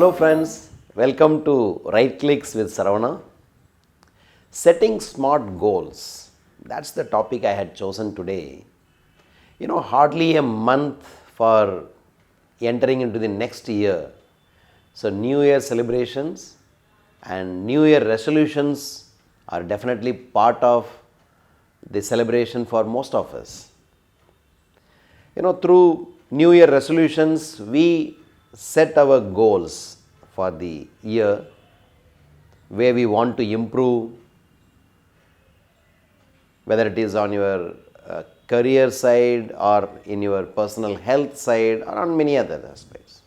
Hello friends, welcome to Right Clicks with Saravana. Setting smart goals, that's the topic I had chosen today. Hardly a month for entering into the next year. So New Year celebrations and New Year resolutions are definitely part of the celebration for most of us. Through New Year resolutions, we set our goals for the year where we want to improve, whether it is on your career side or in your personal health side or on many other aspects.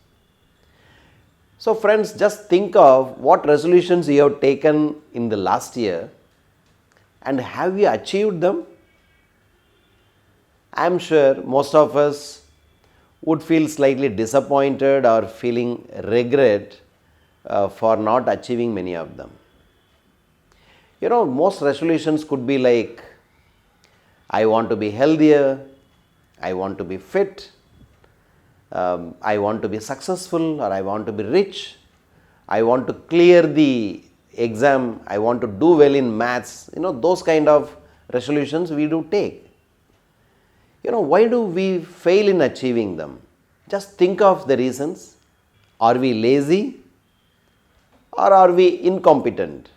So friends, just think of what resolutions you have taken in the last year and have you achieved them? I am sure most of us would feel slightly disappointed or feeling regret for not achieving many of them. Most resolutions could be like, I want to be healthier, I want to be fit, I want to be successful, or I want to be rich, I want to clear the exam, I want to do well in maths. Those kind of resolutions we do take. Why do we fail in achieving them? Just think of the reasons. Are we lazy or are we incompetent?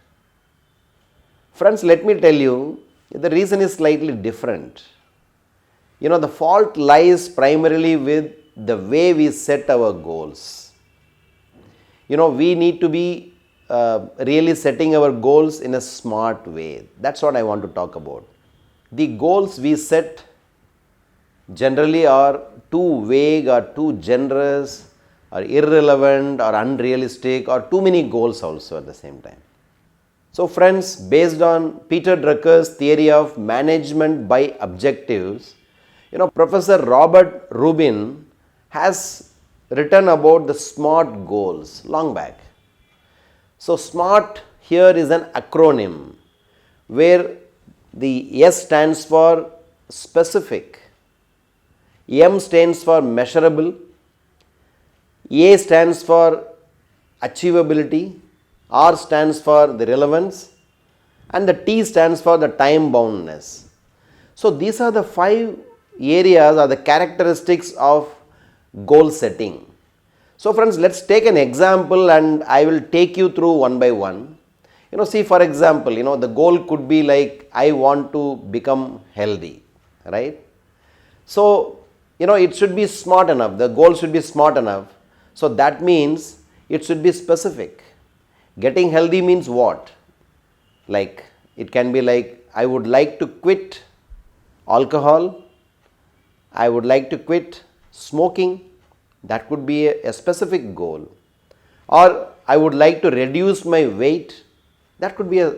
Friends, let me tell you, the reason is slightly different. The fault lies primarily with the way we set our goals. We need to be really setting our goals in a smart way. That's what I want to talk about. The goals we set generally are too vague or too generous or irrelevant or unrealistic or too many goals also at the same time. So friends, based on Peter Drucker's theory of management by objectives, Professor Robert Rubin has written about the SMART goals long back. So SMART here is an acronym where the S stands for specific, M stands for measurable, A stands for achievability, R stands for the relevance, and the T stands for the time boundness. So these are the 5 areas or the characteristics of goal setting. So friends, let's take an example and I will take you through one by one. See, for example, the goal could be like, I want to become healthy, right? So it should be smart enough. The goal should be smart enough. So that means it should be specific. Getting healthy means what? Like, it can be like, I would like to quit alcohol. I would like to quit smoking. That could be a specific goal. Or I would like to reduce my weight. That could be a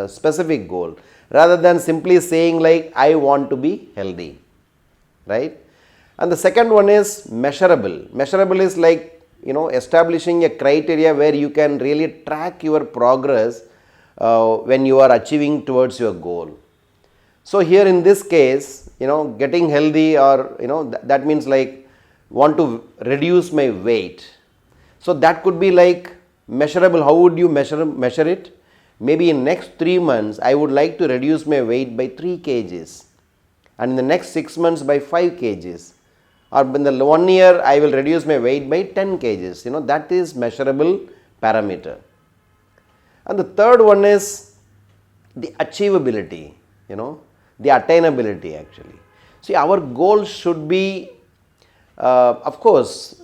specific goal. Rather than simply saying like, I want to be healthy. Right? And the second one is measurable. Measurable is like, establishing a criteria where you can really track your progress when you are achieving towards your goal. So here in this case, getting healthy or, that means like, want to reduce my weight. So that could be like measurable. How would you measure it? Maybe in next 3 months, I would like to reduce my weight by 3 kgs. And in the next 6 months by 5 kgs. Or in the 1 year, I will reduce my weight by 10 kgs. That is measurable parameter. And the third one is the achievability, the attainability actually. See, our goal should be, of course,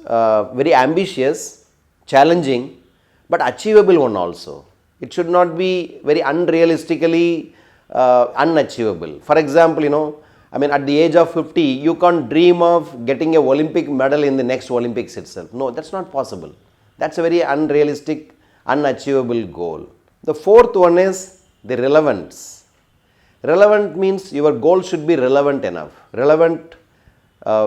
very ambitious, challenging, but achievable one also. It should not be very unrealistically unachievable. For example, at the age of 50, you can't dream of getting an Olympic medal in the next Olympics itself. No, that's not possible. That's a very unrealistic, unachievable goal. The fourth one is the relevance. Relevant means your goal should be relevant enough. Relevant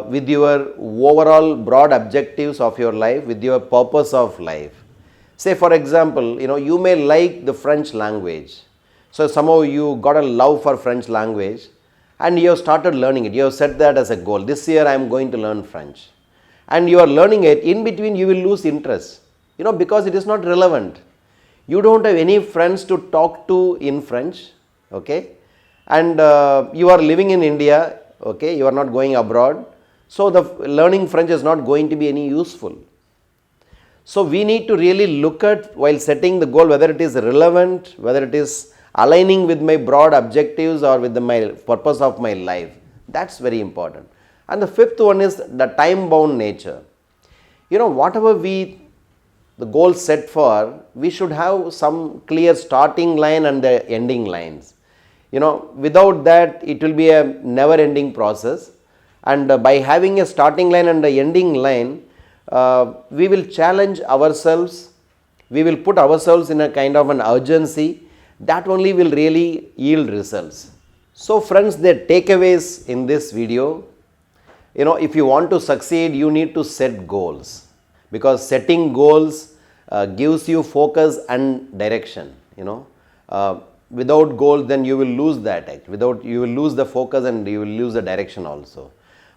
with your overall broad objectives of your life, with your purpose of life. Say for example, you may like the French language. So somehow you got a love for French language and you have started learning it. You have set that as a goal. This year I am going to learn French. and you are learning it, in between you will lose interest, because it is not relevant. You don't have any friends to talk to in French, okay, and you are living in India, okay, you are not going abroad, so the learning French is not going to be any useful. So we need to really look at, while setting the goal, whether it is relevant, whether it is aligning with my broad objectives or with my purpose of my life. That's very important. And the fifth one is the time bound nature. Whatever the goal set for, we should have some clear starting line and the ending lines. Without that, it will be a never ending process. And by having a starting line and the ending line, we will challenge ourselves, we will put ourselves in a kind of an urgency that only will really yield results. So friends, the takeaways in this video, if you want to succeed, you need to set goals, because setting goals gives you focus and direction. Without goals, then you will lose that. You will lose the focus and you will lose the direction also.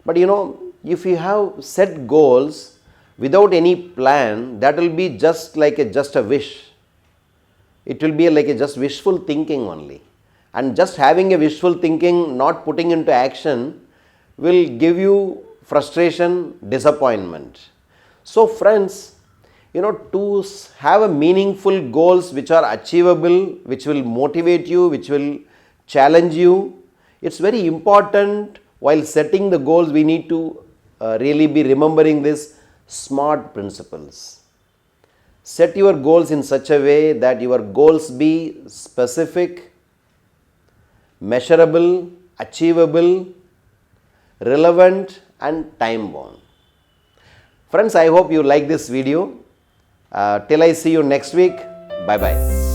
But if you have set goals without any plan, that will be just like just a wish. It will be like just wishful thinking only. And just having a wishful thinking, not putting into action, will give you frustration, disappointment. So friends, to have a meaningful goals which are achievable, which will motivate you, which will challenge you, it's very important. While setting the goals, we need to really be remembering this SMART principles. Set your goals in such a way that your goals be specific, measurable, achievable, relevant and time bound. Friends, I hope you like this video. Till I see you next week. Bye bye.